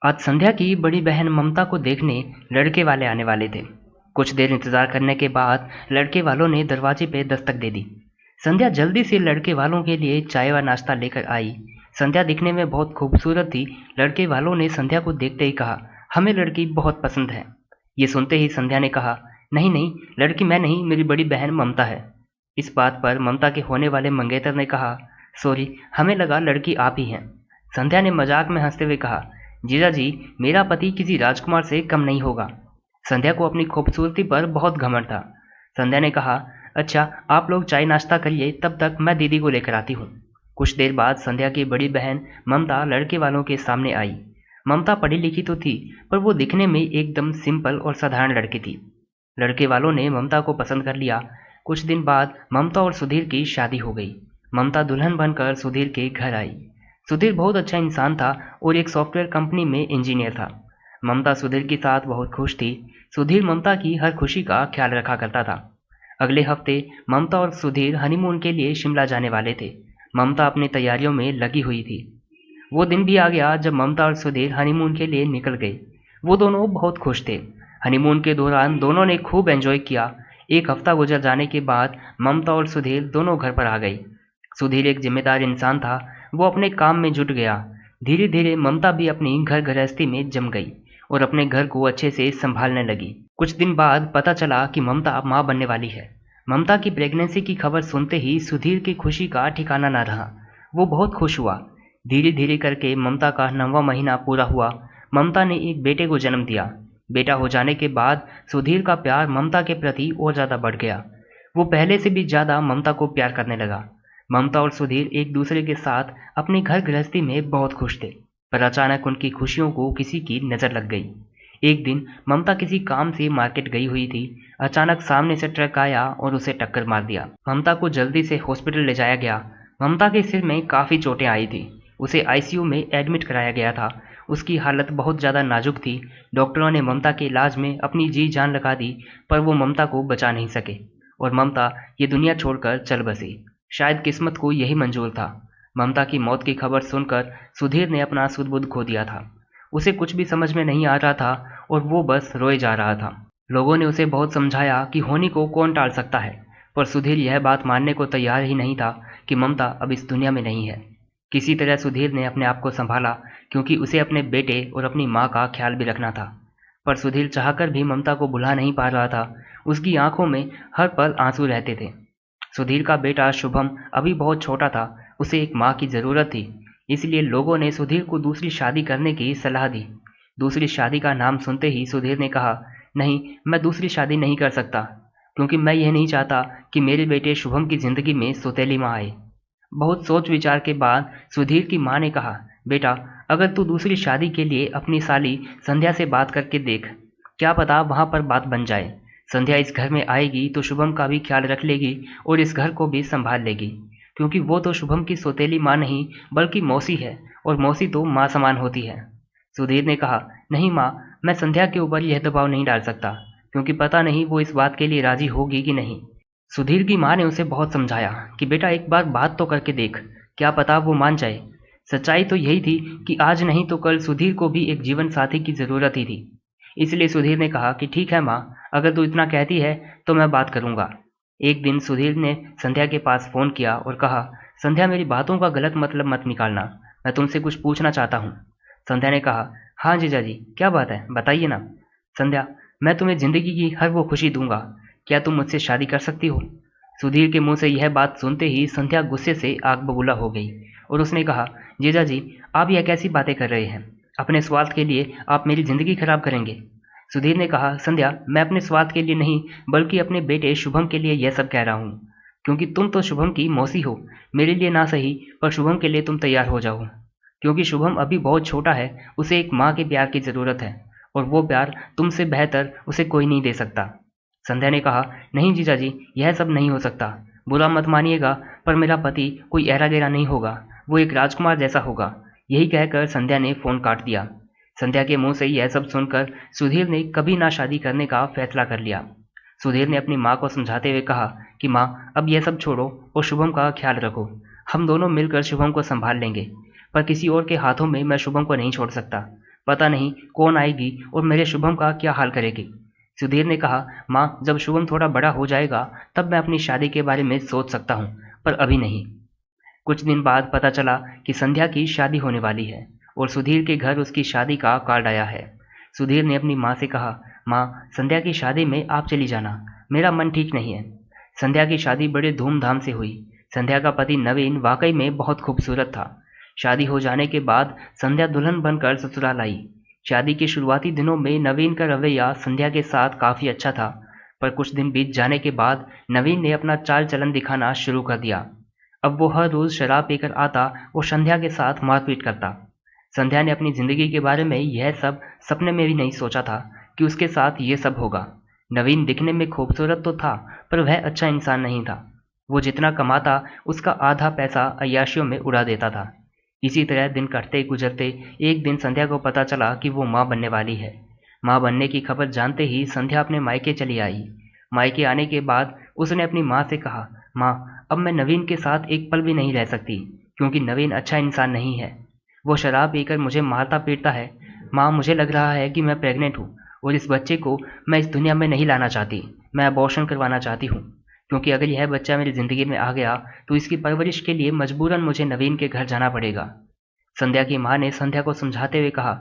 आज संध्या की बड़ी बहन ममता को देखने लड़के वाले आने वाले थे। कुछ देर इंतजार करने के बाद लड़के वालों ने दरवाजे पे दस्तक दे दी। संध्या जल्दी से लड़के वालों के लिए चाय व नाश्ता लेकर आई। संध्या दिखने में बहुत खूबसूरत थी। लड़के वालों ने संध्या को देखते ही कहा, हमें लड़की बहुत पसंद है। ये सुनते ही संध्या ने कहा, नहीं नहीं, लड़की मैं नहीं, मेरी बड़ी बहन ममता है। इस बात पर ममता के होने वाले मंगेतर ने कहा, सॉरी, हमें लगा लड़की आप ही हैं। संध्या ने मजाक में हंसते हुए कहा, जीजा जी, मेरा पति किसी राजकुमार से कम नहीं होगा। संध्या को अपनी खूबसूरती पर बहुत घमंड था। संध्या ने कहा, अच्छा आप लोग चाय नाश्ता करिए, तब तक मैं दीदी को लेकर आती हूँ। कुछ देर बाद संध्या की बड़ी बहन ममता लड़के वालों के सामने आई। ममता पढ़ी लिखी तो थी, पर वो दिखने में एकदम सिंपल और साधारण लड़की थी। लड़के वालों ने ममता को पसंद कर लिया। कुछ दिन बाद ममता और सुधीर की शादी हो गई। ममता दुल्हन बनकर सुधीर के घर आई। सुधीर बहुत अच्छा इंसान था और एक सॉफ्टवेयर कंपनी में इंजीनियर था। ममता सुधीर के साथ बहुत खुश थी। सुधीर ममता की हर खुशी का ख्याल रखा करता था। अगले हफ्ते ममता और सुधीर हनीमून के लिए शिमला जाने वाले थे। ममता अपनी तैयारियों में लगी हुई थी। वो दिन भी आ गया जब ममता और सुधीर हनीमून के लिए निकल गए। वो दोनों बहुत खुश थे। हनीमून के दौरान दोनों ने खूब एंजॉय किया। एक हफ्ता गुजर जाने के बाद ममता और सुधीर दोनों घर पर आ गई। सुधीर एक जिम्मेदार इंसान था। वो अपने काम में जुट गया। धीरे धीरे ममता भी अपनी घर गृहस्थी में जम गई और अपने घर को अच्छे से संभालने लगी। कुछ दिन बाद पता चला कि ममता माँ बनने वाली है। ममता की प्रेगनेंसी की खबर सुनते ही सुधीर की खुशी का ठिकाना न रहा। वो बहुत खुश हुआ। धीरे धीरे करके ममता का 9वां महीना पूरा हुआ। ममता ने एक बेटे को जन्म दिया। बेटा हो जाने के बाद सुधीर का प्यार ममता के प्रति और ज़्यादा बढ़ गया। वो पहले से भी ज़्यादा ममता को प्यार करने लगा। ममता और सुधीर एक दूसरे के साथ अपनी घर गृहस्थी में बहुत खुश थे। पर अचानक उनकी खुशियों को किसी की नज़र लग गई। एक दिन ममता किसी काम से मार्केट गई हुई थी। अचानक सामने से ट्रक आया और उसे टक्कर मार दिया। ममता को जल्दी से हॉस्पिटल ले जाया गया। ममता के सिर में काफ़ी चोटें आई थी। उसे आईसीयू में एडमिट कराया गया था। उसकी हालत बहुत ज़्यादा नाजुक थी। डॉक्टरों ने ममता के इलाज में अपनी जी जान लगा दी, पर वो ममता को बचा नहीं सके और ममता ये दुनिया छोड़कर चल बसी। शायद किस्मत को यही मंजूर था। ममता की मौत की खबर सुनकर सुधीर ने अपना सुध-बुध खो दिया था। उसे कुछ भी समझ में नहीं आ रहा था और वो बस रोए जा रहा था। लोगों ने उसे बहुत समझाया कि होनी को कौन टाल सकता है, पर सुधीर यह बात मानने को तैयार ही नहीं था कि ममता अब इस दुनिया में नहीं है। किसी तरह सुधीर ने अपने आप को संभाला, क्योंकि उसे अपने बेटे और अपनी माँ का ख्याल भी रखना था। पर सुधीर चाहकर भी ममता को भुला नहीं पा रहा था। उसकी आंखों में हर पल आंसू रहते थे। सुधीर का बेटा शुभम अभी बहुत छोटा था। उसे एक माँ की ज़रूरत थी। इसलिए लोगों ने सुधीर को दूसरी शादी करने की सलाह दी। दूसरी शादी का नाम सुनते ही सुधीर ने कहा, नहीं, मैं दूसरी शादी नहीं कर सकता, क्योंकि मैं यह नहीं चाहता कि मेरे बेटे शुभम की ज़िंदगी में सौतेली माँ आए। बहुत सोच विचार के बाद सुधीर की माँ ने कहा, बेटा, अगर तू दूसरी शादी के लिए अपनी साली संध्या से बात करके देख, क्या पता वहाँ पर बात बन जाए। संध्या इस घर में आएगी तो शुभम का भी ख्याल रख लेगी और इस घर को भी संभाल लेगी, क्योंकि वो तो शुभम की सौतेली माँ नहीं बल्कि मौसी है, और मौसी तो माँ समान होती है। सुधीर ने कहा, नहीं माँ, मैं संध्या के ऊपर यह दबाव नहीं डाल सकता, क्योंकि पता नहीं वो इस बात के लिए राजी होगी कि नहीं। सुधीर की माँ ने उसे बहुत समझाया कि बेटा एक बार बात तो करके देख, क्या पता वो मान जाए। सच्चाई तो यही थी कि आज नहीं तो कल सुधीर को भी एक जीवन साथी की ज़रूरत ही थी। इसलिए सुधीर ने कहा कि ठीक है माँ, अगर तू इतना कहती है तो मैं बात करूँगा। एक दिन सुधीर ने संध्या के पास फ़ोन किया और कहा, संध्या, मेरी बातों का गलत मतलब मत निकालना, मैं तुमसे कुछ पूछना चाहता हूँ। संध्या ने कहा, हाँ जीजा जी, क्या बात है, बताइए ना। संध्या, मैं तुम्हें ज़िंदगी की हर वो खुशी दूंगा, क्या तुम मुझसे शादी कर सकती हो। सुधीर के मुंह से यह बात सुनते ही संध्या गुस्से से आग बबूला हो गई और उसने कहा, जीजा जी, आप यह कैसी बातें कर रहे हैं, अपने स्वार्थ के लिए आप मेरी ज़िंदगी खराब करेंगे। सुधीर ने कहा, संध्या, मैं अपने स्वार्थ के लिए नहीं बल्कि अपने बेटे शुभम के लिए यह सब कह रहा हूँ, क्योंकि तुम तो शुभम की मौसी हो। मेरे लिए ना सही, पर शुभम के लिए तुम तैयार हो जाओ, क्योंकि शुभम अभी बहुत छोटा है, उसे एक माँ के प्यार की ज़रूरत है और वो प्यार तुमसे बेहतर उसे कोई नहीं दे सकता। संध्या ने कहा, नहीं जीजा जी, यह सब नहीं हो सकता, बुरा मत मानिएगा, पर मेरा पति कोई ऐरा गैरा नहीं होगा, वो एक राजकुमार जैसा होगा। यही कहकर संध्या ने फ़ोन काट दिया। संध्या के मुंह से यह सब सुनकर सुधीर ने कभी ना शादी करने का फैसला कर लिया। सुधीर ने अपनी माँ को समझाते हुए कहा कि माँ, अब यह सब छोड़ो और शुभम का ख्याल रखो, हम दोनों मिलकर शुभम को संभाल लेंगे, पर किसी और के हाथों में मैं शुभम को नहीं छोड़ सकता। पता नहीं कौन आएगी और मेरे शुभम का क्या हाल करेगी। सुधीर ने कहा, माँ, जब शुभम थोड़ा बड़ा हो जाएगा तब मैं अपनी शादी के बारे में सोच सकता हूँ, पर अभी नहीं। कुछ दिन बाद पता चला कि संध्या की शादी होने वाली है और सुधीर के घर उसकी शादी का कार्ड आया है। सुधीर ने अपनी माँ से कहा, माँ, संध्या की शादी में आप चली जाना, मेरा मन ठीक नहीं है। संध्या की शादी बड़े धूमधाम से हुई। संध्या का पति नवीन वाकई में बहुत खूबसूरत था। शादी हो जाने के बाद संध्या दुल्हन बनकर ससुराल आई। शादी के शुरुआती दिनों में नवीन का रवैया संध्या के साथ काफ़ी अच्छा था, पर कुछ दिन बीत जाने के बाद नवीन ने अपना चाल चलन दिखाना शुरू कर दिया। अब वो हर रोज़ शराब पीकर आता और संध्या के साथ मारपीट करता। संध्या ने अपनी ज़िंदगी के बारे में यह सब सपने में भी नहीं सोचा था कि उसके साथ ये सब होगा। नवीन दिखने में खूबसूरत तो था, पर वह अच्छा इंसान नहीं था। वो जितना कमाता उसका आधा पैसा अय्याशियों में उड़ा देता था। इसी तरह दिन कटते गुजरते एक दिन संध्या को पता चला कि वो माँ बनने वाली है। माँ बनने की खबर जानते ही संध्या अपने मायके चली आई। मायके आने के बाद उसने अपनी माँ से कहा, माँ, अब मैं नवीन के साथ एक पल भी नहीं रह सकती, क्योंकि नवीन अच्छा इंसान नहीं है। वो शराब पीकर मुझे मारता पीटता है। माँ, मुझे लग रहा है कि मैं प्रेग्नेंट हूँ और इस बच्चे को मैं इस दुनिया में नहीं लाना चाहती। मैं अबॉर्शन करवाना चाहती हूँ, क्योंकि अगर यह बच्चा मेरी ज़िंदगी में आ गया तो इसकी परवरिश के लिए मजबूरन मुझे नवीन के घर जाना पड़ेगा। संध्या की माँ ने संध्या को समझाते हुए कहा,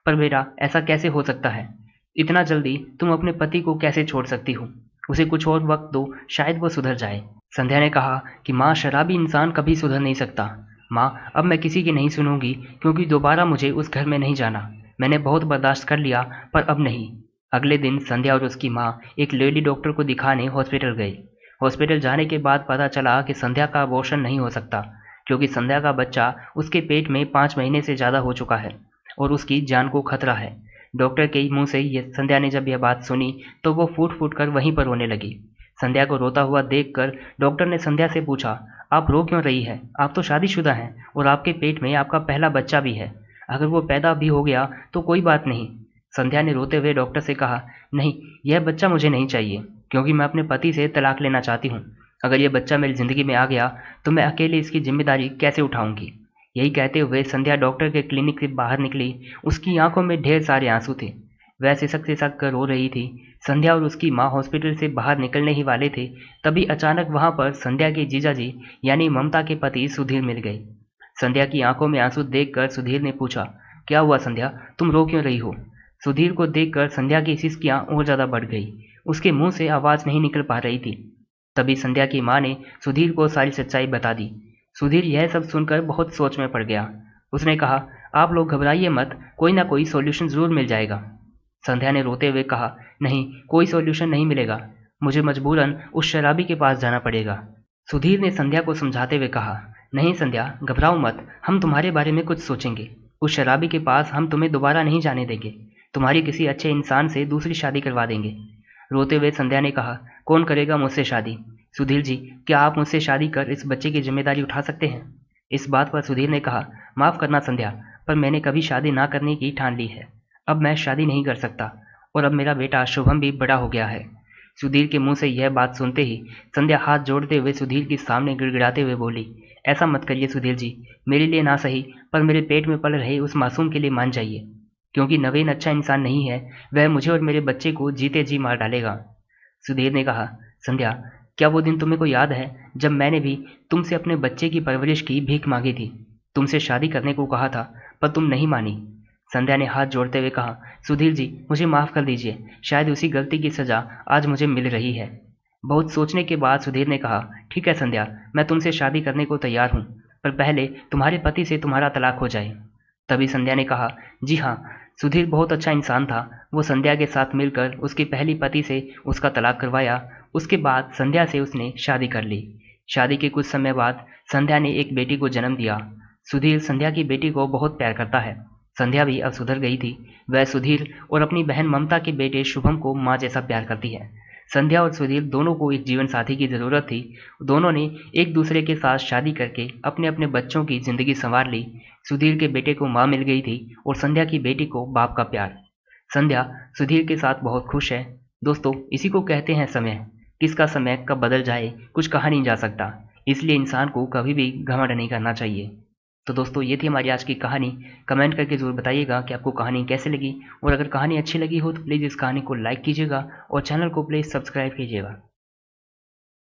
पर बेटा, ऐसा कैसे हो सकता है? इतना जल्दी तुम अपने पति को कैसे छोड़ सकती हो? उसे कुछ और वक्त दो, शायद वो सुधर जाए। संध्या ने कहा कि माँ, शराबी इंसान कभी सुधर नहीं सकता। माँ, अब मैं किसी की नहीं सुनूंगी, क्योंकि दोबारा मुझे उस घर में नहीं जाना। मैंने बहुत बर्दाश्त कर लिया, पर अब नहीं। अगले दिन संध्या और उसकी माँ एक लेडी डॉक्टर को दिखाने हॉस्पिटल गई। हॉस्पिटल जाने के बाद पता चला कि संध्या का अबॉर्शन नहीं हो सकता, क्योंकि संध्या का बच्चा उसके पेट में 5 महीने से ज़्यादा हो चुका है और उसकी जान को खतरा है। डॉक्टर के मुंह से संध्या ने जब यह बात सुनी तो वो फूट फूट कर वहीं पर रोने लगी। संध्या को रोता हुआ देखकर डॉक्टर ने संध्या से पूछा, आप रो क्यों रही है? आप तो शादीशुदा हैं और आपके पेट में आपका पहला बच्चा भी है। अगर वो पैदा भी हो गया तो कोई बात नहीं। संध्या ने रोते हुए डॉक्टर से कहा, नहीं, यह बच्चा मुझे नहीं चाहिए, क्योंकि मैं अपने पति से तलाक लेना चाहती हूँ। अगर यह बच्चा मेरी ज़िंदगी में आ गया तो मैं अकेले इसकी जिम्मेदारी कैसे उठाऊंगी? यही कहते हुए संध्या डॉक्टर के क्लिनिक से बाहर निकली। उसकी आंखों में ढेर सारे आंसू थे। वह सिसक कर रो रही थी। संध्या और उसकी माँ हॉस्पिटल से बाहर निकलने ही वाले थे, तभी अचानक वहां पर संध्या के जीजाजी यानी ममता के पति सुधीर मिल गए। संध्या की आंखों में आंसू देखकर सुधीर ने पूछा, क्या हुआ संध्या, तुम रो क्यों रही हो? सुधीर को देखकर संध्या की सिसकियां और ज़्यादा बढ़ गई। उसके मुंह से आवाज़ नहीं निकल पा रही थी। तभी संध्या की माँ ने सुधीर को सारी सच्चाई बता दी। सुधीर यह सब सुनकर बहुत सोच में पड़ गया। उसने कहा, आप लोग घबराइए मत, कोई ना कोई सॉल्यूशन ज़रूर मिल जाएगा। संध्या ने रोते हुए कहा, नहीं, कोई सॉल्यूशन नहीं मिलेगा, मुझे मजबूरन उस शराबी के पास जाना पड़ेगा। सुधीर ने संध्या को समझाते हुए कहा, नहीं संध्या, घबराओ मत, हम तुम्हारे बारे में कुछ सोचेंगे। उस शराबी के पास हम तुम्हें दोबारा नहीं जाने देंगे। तुम्हारी किसी अच्छे इंसान से दूसरी शादी करवा देंगे। रोते हुए संध्या ने कहा, कौन करेगा मुझसे शादी? सुधीर जी, क्या आप मुझसे शादी कर इस बच्चे की जिम्मेदारी उठा सकते हैं? इस बात पर सुधीर ने कहा, माफ़ करना संध्या, पर मैंने कभी शादी ना करने की ठान ली है। अब मैं शादी नहीं कर सकता और अब मेरा बेटा शुभम भी बड़ा हो गया है। सुधीर के मुंह से यह बात सुनते ही संध्या हाथ जोड़ते हुए सुधीर के सामने गिड़गिड़ाते हुए बोली, ऐसा मत करिए सुधीर जी, मेरे लिए ना सही पर मेरे पेट में पल रहे उस मासूम के लिए मान जाइए, क्योंकि नवीन अच्छा इंसान नहीं है, वह मुझे और मेरे बच्चे को जीते जी मार डालेगा। सुधीर ने कहा, संध्या, क्या वो दिन तुम्हें को याद है जब मैंने भी तुमसे अपने बच्चे की परवरिश की भीख मांगी थी? तुमसे शादी करने को कहा था, पर तुम नहीं मानी। संध्या ने हाथ जोड़ते हुए कहा, सुधीर जी, मुझे माफ़ कर दीजिए, शायद उसी गलती की सज़ा आज मुझे मिल रही है। बहुत सोचने के बाद सुधीर ने कहा, ठीक है संध्या, मैं तुमसे शादी करने को तैयार हूँ, पर पहले तुम्हारे पति से तुम्हारा तलाक हो जाए। तभी संध्या ने कहा, जी हाँ। सुधीर बहुत अच्छा इंसान था। वो संध्या के साथ मिलकर उसके पहली पति से उसका तलाक करवाया। उसके बाद संध्या से उसने शादी कर ली। शादी के कुछ समय बाद संध्या ने एक बेटी को जन्म दिया। सुधीर संध्या की बेटी को बहुत प्यार करता है। संध्या भी अब सुधर गई थी। वह सुधीर और अपनी बहन ममता के बेटे शुभम को माँ जैसा प्यार करती है। संध्या और सुधीर दोनों को एक जीवन साथी की ज़रूरत थी। दोनों ने एक दूसरे के साथ शादी करके अपने अपने बच्चों की ज़िंदगी संवार ली। सुधीर के बेटे को माँ मिल गई थी और संध्या की बेटी को बाप का प्यार। संध्या सुधीर के साथ बहुत खुश है। दोस्तों, इसी को कहते हैं समय। किसका समय कब बदल जाए कुछ कहा नहीं जा सकता, इसलिए इंसान को कभी भी घमंड नहीं करना चाहिए। तो दोस्तों ये थी हमारी आज की कहानी। कमेंट करके ज़रूर बताइएगा कि आपको कहानी कैसे लगी, और अगर कहानी अच्छी लगी हो तो प्लीज़ इस कहानी को लाइक कीजिएगा और चैनल को प्लीज़ सब्सक्राइब कीजिएगा।